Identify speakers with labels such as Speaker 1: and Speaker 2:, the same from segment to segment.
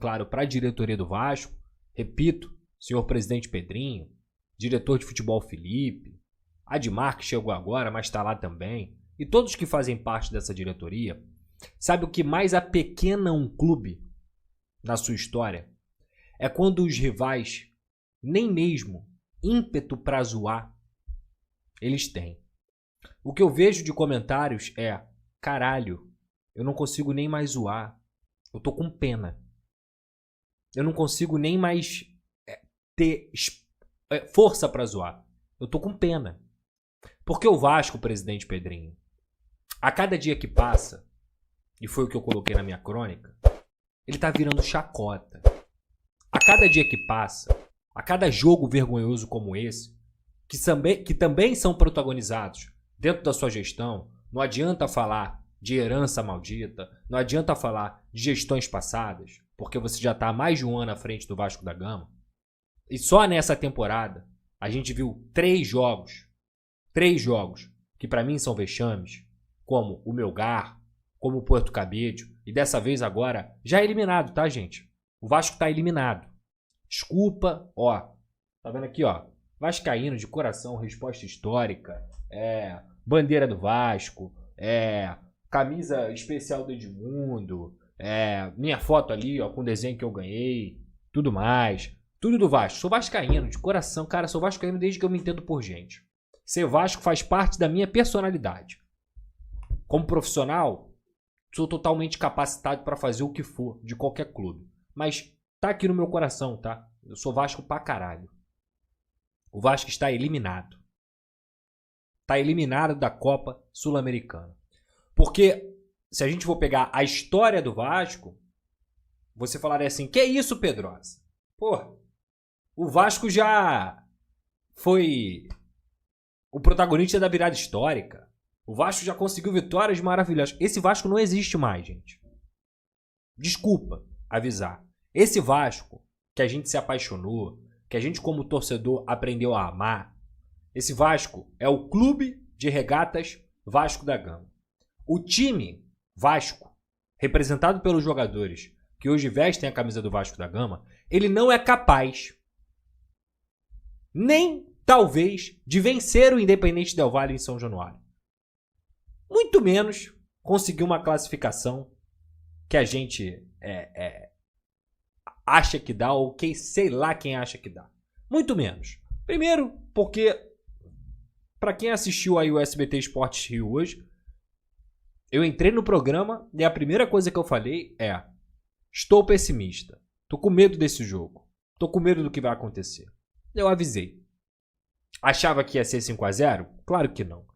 Speaker 1: claro, para a diretoria do Vasco, repito, senhor presidente Pedrinho, diretor de futebol Felipe, Admar, que chegou agora, mas está lá também, e todos que fazem parte dessa diretoria, sabe o que mais apequena um clube na sua história? É quando os rivais, nem mesmo ímpeto para zoar, eles têm. O que eu vejo de comentários é: caralho, eu não consigo nem mais zoar, eu tô com pena. Eu não consigo nem mais ter força para zoar. Eu tô com pena. Porque o Vasco, presidente Pedrinho, a cada dia que passa, e foi o que eu coloquei na minha crônica, ele tá virando chacota. A cada dia que passa, a cada jogo vergonhoso como esse, que também são protagonizados dentro da sua gestão, não adianta falar de herança maldita, não adianta falar de gestões passadas, porque você já está há mais de um ano à frente do Vasco da Gama. E só nessa temporada a gente viu 3 jogos que para mim são vexames, como o Melgar, como o Porto Cabedelo, e dessa vez agora já é eliminado, tá, gente? O Vasco tá eliminado. Desculpa, ó. Tá vendo aqui, ó? Vascaíno de coração, resposta histórica, bandeira do Vasco, camisa especial do Edmundo, minha foto ali, ó, com o desenho que eu ganhei, tudo mais. Tudo do Vasco. Sou vascaíno de coração, cara, sou vascaíno desde que eu me entendo por gente. Ser Vasco faz parte da minha personalidade. Como profissional, sou totalmente capacitado para fazer o que for de qualquer clube. Mas tá aqui no meu coração, tá? Eu sou Vasco pra caralho. O Vasco está eliminado. Está eliminado da Copa Sul-Americana. Porque se a gente for pegar a história do Vasco, você falaria assim: que isso, Pedrosa? Pô, o Vasco já foi o protagonista da virada histórica. O Vasco já conseguiu vitórias maravilhosas. Esse Vasco não existe mais, gente. Desculpa avisar. Esse Vasco que a gente se apaixonou, que a gente como torcedor aprendeu a amar, esse Vasco é o Clube de Regatas Vasco da Gama. O time Vasco, representado pelos jogadores que hoje vestem a camisa do Vasco da Gama, ele não é capaz, nem talvez, de vencer o Independente Del Valle em São Januário. Muito menos conseguir uma classificação que a gente acha que dá, ou que sei lá quem acha que dá. Muito menos. Primeiro, porque para quem assistiu aí o SBT Esportes Rio hoje, eu entrei no programa e a primeira coisa que eu falei é: estou pessimista, tô com medo desse jogo, tô com medo do que vai acontecer. Eu avisei. Achava que ia ser 5-0? Claro que não.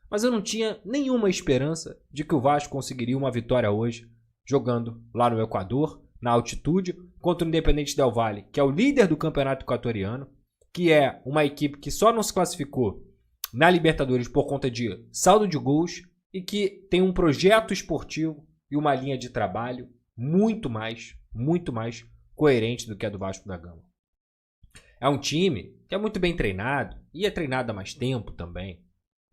Speaker 1: Mas eu não tinha nenhuma esperança de que o Vasco conseguiria uma vitória hoje, jogando lá no Equador, na altitude, contra o Independente Del Valle, que é o líder do campeonato equatoriano, que é uma equipe que só não se classificou na Libertadores por conta de saldo de gols e que tem um projeto esportivo e uma linha de trabalho muito mais coerente do que a do Vasco da Gama. É um time que é muito bem treinado e é treinado há mais tempo também.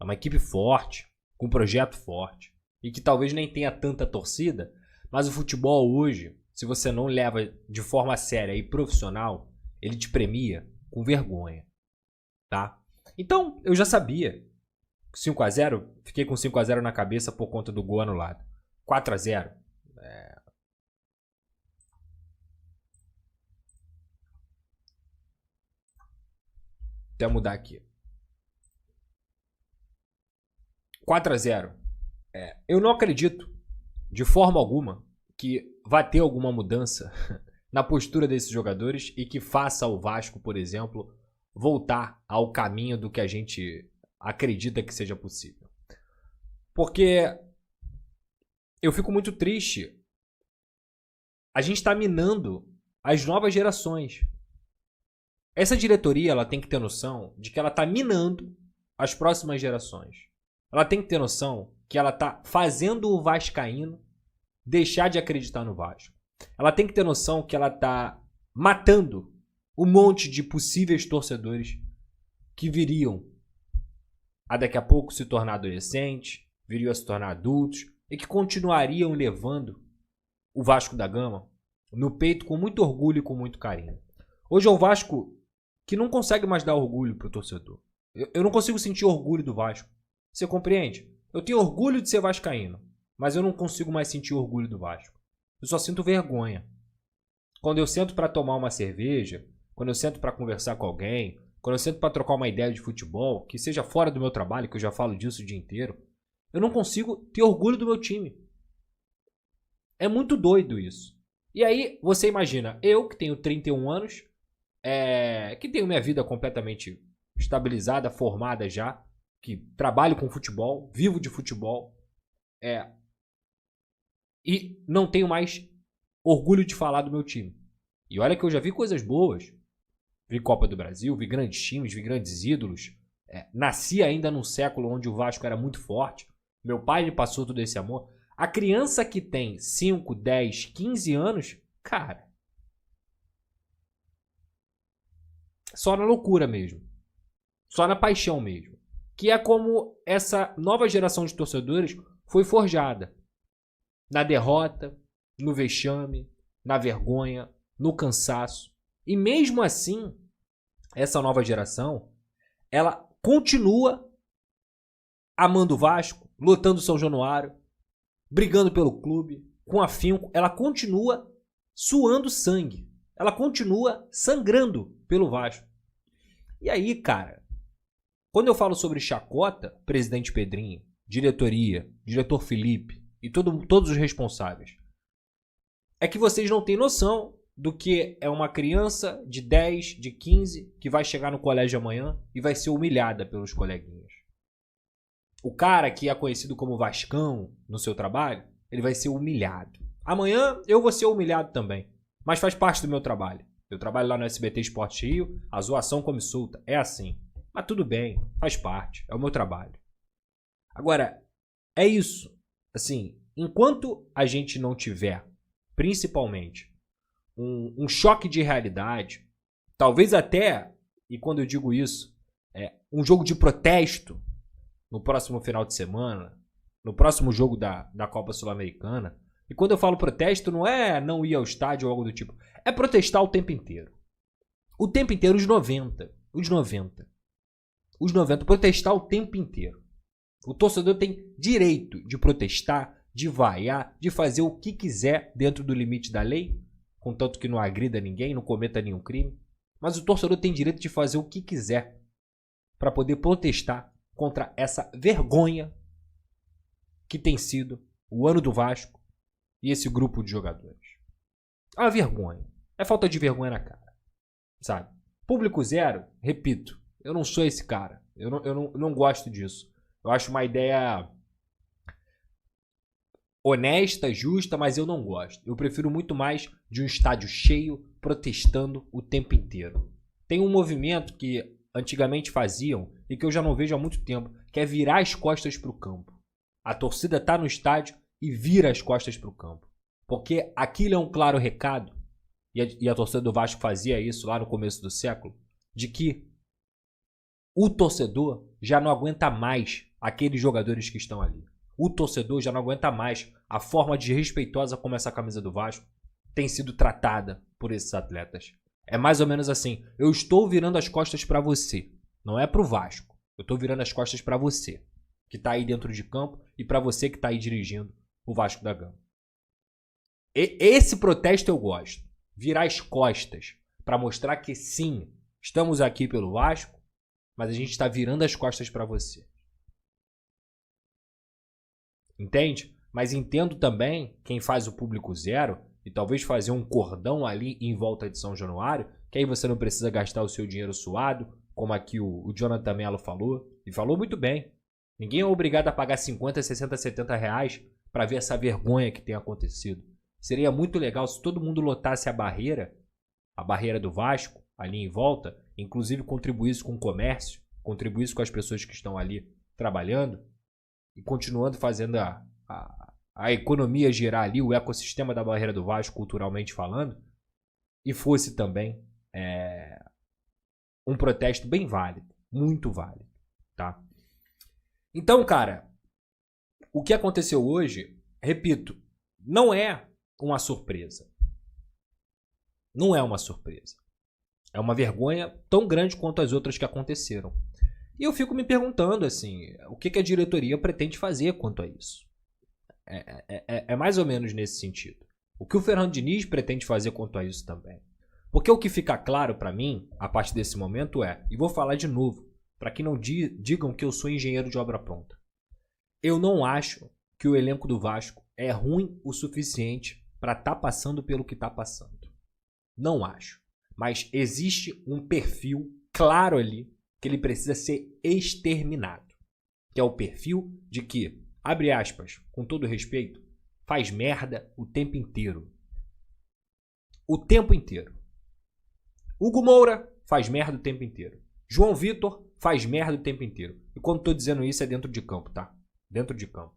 Speaker 1: É uma equipe forte, com um projeto forte e que talvez nem tenha tanta torcida, mas o futebol hoje, se você não leva de forma séria e profissional, ele te premia com vergonha, tá? Então, eu já sabia. 5-0, fiquei com 5-0 na cabeça por conta do gol anulado. 4-0. Até mudar aqui. 4-0. Eu não acredito, de forma alguma, que vai ter alguma mudança na postura desses jogadores e que faça o Vasco, por exemplo, voltar ao caminho do que a gente acredita que seja possível. Porque eu fico muito triste. A gente está minando as novas gerações. Essa diretoria ela tem que ter noção de que ela está minando as próximas gerações. Ela tem que ter noção que ela está fazendo o vascaíno deixar de acreditar no Vasco. Ela tem que ter noção que ela está matando um monte de possíveis torcedores que viriam a daqui a pouco se tornar adolescentes, viriam a se tornar adultos e que continuariam levando o Vasco da Gama no peito com muito orgulho e com muito carinho. Hoje é o Vasco que não consegue mais dar orgulho pro torcedor. Eu não consigo sentir orgulho do Vasco. Você compreende? Eu tenho orgulho de ser vascaíno, mas eu não consigo mais sentir orgulho do Vasco. Eu só sinto vergonha. Quando eu sento para tomar uma cerveja, quando eu sento para conversar com alguém, quando eu sento para trocar uma ideia de futebol, que seja fora do meu trabalho, que eu já falo disso o dia inteiro, eu não consigo ter orgulho do meu time. É muito doido isso. E aí, você imagina, eu que tenho 31 anos, que tenho minha vida completamente estabilizada, formada já, que trabalho com futebol, vivo de futebol, e não tenho mais orgulho de falar do meu time. E olha que eu já vi coisas boas. Vi Copa do Brasil, vi grandes times, vi grandes ídolos. Nasci ainda num século onde o Vasco era muito forte. Meu pai me passou todo esse amor. A criança que tem 5, 10, 15 anos, cara, só na loucura mesmo. Só na paixão mesmo. Que é como essa nova geração de torcedores foi forjada. Na derrota, no vexame, na vergonha, no cansaço. E mesmo assim, essa nova geração, ela continua amando o Vasco, lutando São Januário, brigando pelo clube, com afinco. Ela continua suando sangue. Ela continua sangrando pelo Vasco. E aí, cara, quando eu falo sobre chacota, presidente Pedrinho, diretoria, diretor Felipe e todos os responsáveis, é que vocês não têm noção do que é uma criança de 10, de 15, que vai chegar no colégio amanhã e vai ser humilhada pelos coleguinhas. O cara que é conhecido como Vascão no seu trabalho, ele vai ser humilhado. Amanhã eu vou ser humilhado também, mas faz parte do meu trabalho. Eu trabalho lá no SBT Esporte Rio, a zoação come solta, é assim. Mas tudo bem, faz parte, é o meu trabalho. Agora, é isso. Assim, enquanto a gente não tiver, principalmente, um choque de realidade, talvez até, e quando eu digo isso, um jogo de protesto no próximo final de semana, no próximo jogo da Copa Sul-Americana. E quando eu falo protesto, não é não ir ao estádio ou algo do tipo. É protestar o tempo inteiro. O tempo inteiro, os 90. Os 90. Os 90, protestar o tempo inteiro. O torcedor tem direito de protestar, de vaiar, de fazer o que quiser dentro do limite da lei, contanto que não agrida ninguém, não cometa nenhum crime. Mas o torcedor tem direito de fazer o que quiser para poder protestar contra essa vergonha que tem sido o ano do Vasco e esse grupo de jogadores. É uma vergonha. É falta de vergonha na cara. Sabe? Público zero, repito, eu não sou esse cara. Eu não gosto disso. Eu acho uma ideia honesta, justa, mas eu não gosto. Eu prefiro muito mais de um estádio cheio, protestando o tempo inteiro. Tem um movimento que antigamente faziam e que eu já não vejo há muito tempo, que é virar as costas para o campo. A torcida está no estádio e vira as costas para o campo. Porque aquilo é um claro recado, e a torcida do Vasco fazia isso lá no começo do século, de que o torcedor já não aguenta mais aqueles jogadores que estão ali. O torcedor já não aguenta mais a forma desrespeitosa como essa camisa do Vasco tem sido tratada por esses atletas. É mais ou menos assim, eu estou virando as costas para você, não é pro Vasco. Eu estou virando as costas para você, que está aí dentro de campo, e para você que está aí dirigindo o Vasco da Gama. Esse protesto eu gosto. Virar as costas para mostrar que sim, estamos aqui pelo Vasco, mas a gente está virando as costas para você. Entende? Mas entendo também quem faz o público zero e talvez fazer um cordão ali em volta de São Januário, que aí você não precisa gastar o seu dinheiro suado, como aqui o Jonathan Mello falou, e falou muito bem. Ninguém é obrigado a pagar 50, 60, 70 reais para ver essa vergonha que tem acontecido. Seria muito legal se todo mundo lotasse a barreira do Vasco, ali em volta, inclusive contribuísse com o comércio, contribuísse com as pessoas que estão ali trabalhando e continuando fazendo a economia girar ali, o ecossistema da barreira do Vasco, culturalmente falando, e fosse também um protesto bem válido, muito válido, tá? Então, cara, o que aconteceu hoje, repito, não é uma surpresa. Não é uma surpresa. É uma vergonha tão grande quanto as outras que aconteceram. E eu fico me perguntando, assim, o que a diretoria pretende fazer quanto a isso? É mais ou menos nesse sentido. O que o Fernando Diniz pretende fazer quanto a isso também? Porque o que fica claro para mim, a partir desse momento e vou falar de novo, para que não digam que eu sou engenheiro de obra pronta. Eu não acho que o elenco do Vasco é ruim o suficiente para estar passando pelo que está passando. Não acho. Mas existe um perfil claro ali que ele precisa ser exterminado. Que é o perfil de que, abre aspas, com todo respeito, faz merda o tempo inteiro. O tempo inteiro. Hugo Moura faz merda o tempo inteiro. João Vitor faz merda o tempo inteiro. E quando estou dizendo isso é dentro de campo, tá? Dentro de campo.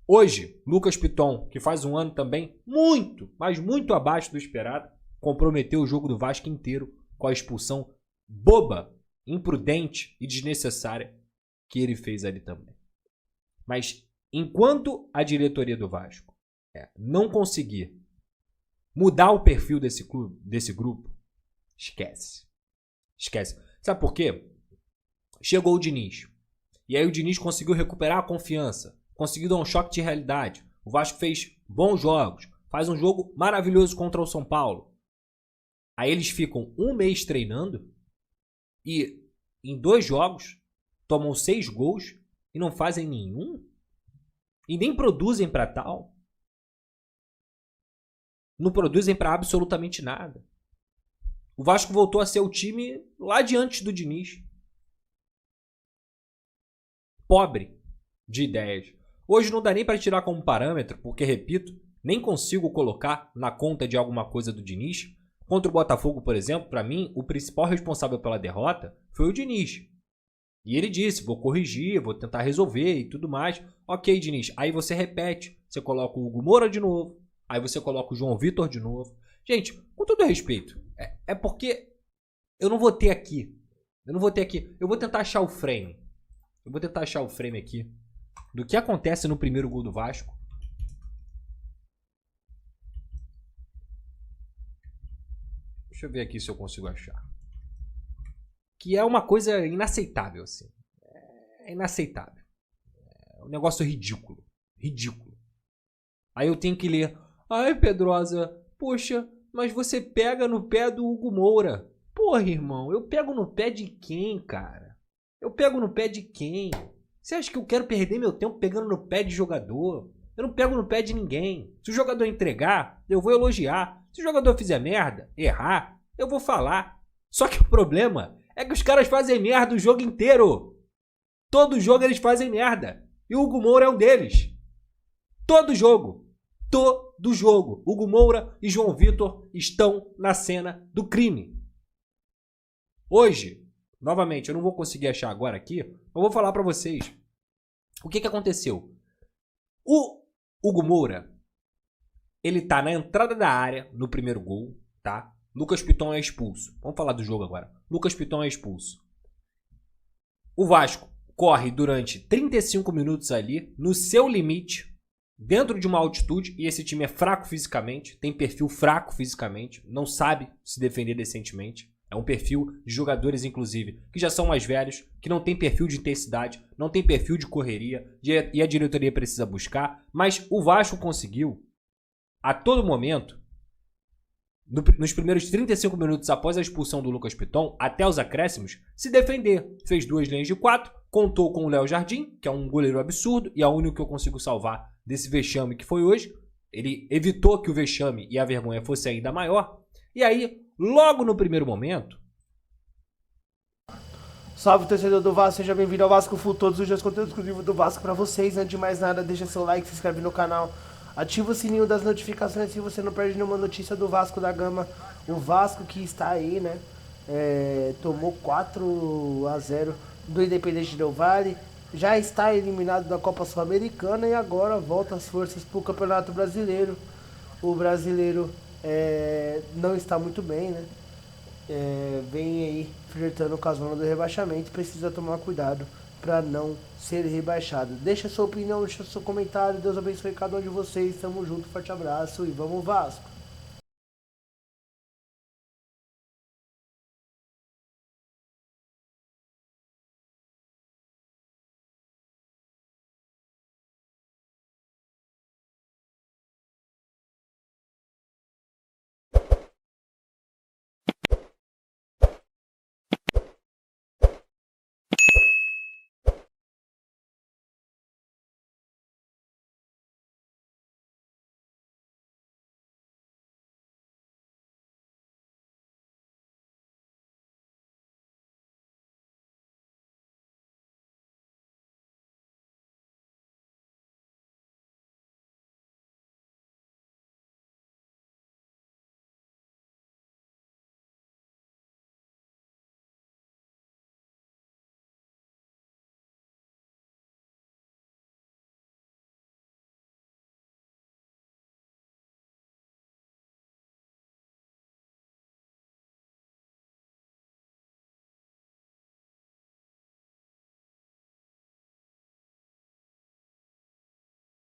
Speaker 1: Hoje, Lucas Piton, que faz um ano também muito, mas muito abaixo do esperado, comprometeu o jogo do Vasco inteiro com a expulsão boba, imprudente e desnecessária que ele fez ali também. Mas enquanto a diretoria do Vasco não conseguir mudar o perfil desse clube, desse grupo, esquece. Esquece. Sabe por quê? Chegou o Diniz. E aí o Diniz conseguiu recuperar a confiança. Conseguiu dar um choque de realidade. O Vasco fez bons jogos. Faz um jogo maravilhoso contra o São Paulo. Aí eles ficam um mês treinando. E em 2 jogos tomam 6 gols. E não fazem nenhum. E nem produzem para tal. Não produzem para absolutamente nada. O Vasco voltou a ser o time lá de antes do Diniz. Pobre de ideias. Hoje não dá nem para tirar como parâmetro, porque, repito, nem consigo colocar na conta de alguma coisa do Diniz. Contra o Botafogo, por exemplo, para mim, o principal responsável pela derrota foi o Diniz. E ele disse, vou corrigir, vou tentar resolver e tudo mais. Ok, Diniz, aí você repete, você coloca o Hugo Moura de novo, aí você coloca o João Vitor de novo. Gente, com todo respeito, é porque eu não vou ter aqui. Eu vou tentar achar o frame. Eu vou tentar achar o frame aqui do que acontece no primeiro gol do Vasco. Deixa eu ver aqui se eu consigo achar. Que é uma coisa inaceitável, assim. É inaceitável. É um negócio ridículo. Ridículo. Aí eu tenho que ler. Ai, Pedrosa, poxa, mas você pega no pé do Hugo Moura. Porra, irmão, eu pego no pé de quem, cara? Eu pego no pé de quem? Você acha que eu quero perder meu tempo pegando no pé de jogador? Eu não pego no pé de ninguém. Se o jogador entregar, eu vou elogiar. Se o jogador fizer merda, errar, eu vou falar. Só que o problema é que os caras fazem merda o jogo inteiro. Todo jogo eles fazem merda. E o Hugo Moura é um deles. Todo jogo. Todo jogo. Hugo Moura e João Vitor estão na cena do crime. Hoje, novamente, eu não vou conseguir achar agora aqui. Eu vou falar pra vocês. O que aconteceu? O Hugo Moura, ele tá na entrada da área no primeiro gol, tá? Lucas Piton é expulso. Vamos falar do jogo agora. Lucas Piton é expulso. O Vasco corre durante 35 minutos ali, no seu limite, dentro de uma altitude, e esse time é fraco fisicamente, tem perfil fraco fisicamente, não sabe se defender decentemente. É um perfil de jogadores, inclusive, que já são mais velhos, que não tem perfil de intensidade, não tem perfil de correria, e a diretoria precisa buscar. Mas o Vasco conseguiu, a todo momento, nos primeiros 35 minutos após a expulsão do Lucas Piton, até os acréscimos, se defender. Fez 2 linhas de 4, contou com o Léo Jardim, que é um goleiro absurdo, e é o único que eu consigo salvar desse vexame que foi hoje. Ele evitou que o vexame e a vergonha fosse ainda maior. E aí, logo no primeiro momento...
Speaker 2: Salve, torcedor do Vasco, seja bem-vindo ao Vasco Full, todos os dias conteúdo exclusivo do Vasco pra vocês. Antes de mais nada, deixa seu like, se inscreve no canal, ativa o sininho das notificações se você não perde nenhuma notícia do Vasco da Gama. O Vasco que está aí, né, tomou 4-0 do Independente Del Valle, já está eliminado da Copa Sul-Americana e agora volta as forças pro Campeonato Brasileiro. O brasileiro não está muito bem, né? Vem aí flertando com a zona do rebaixamento, precisa tomar cuidado para não ser rebaixado. Deixa sua opinião, deixa seu comentário, Deus abençoe cada um de vocês, tamo junto, forte abraço e vamos Vasco!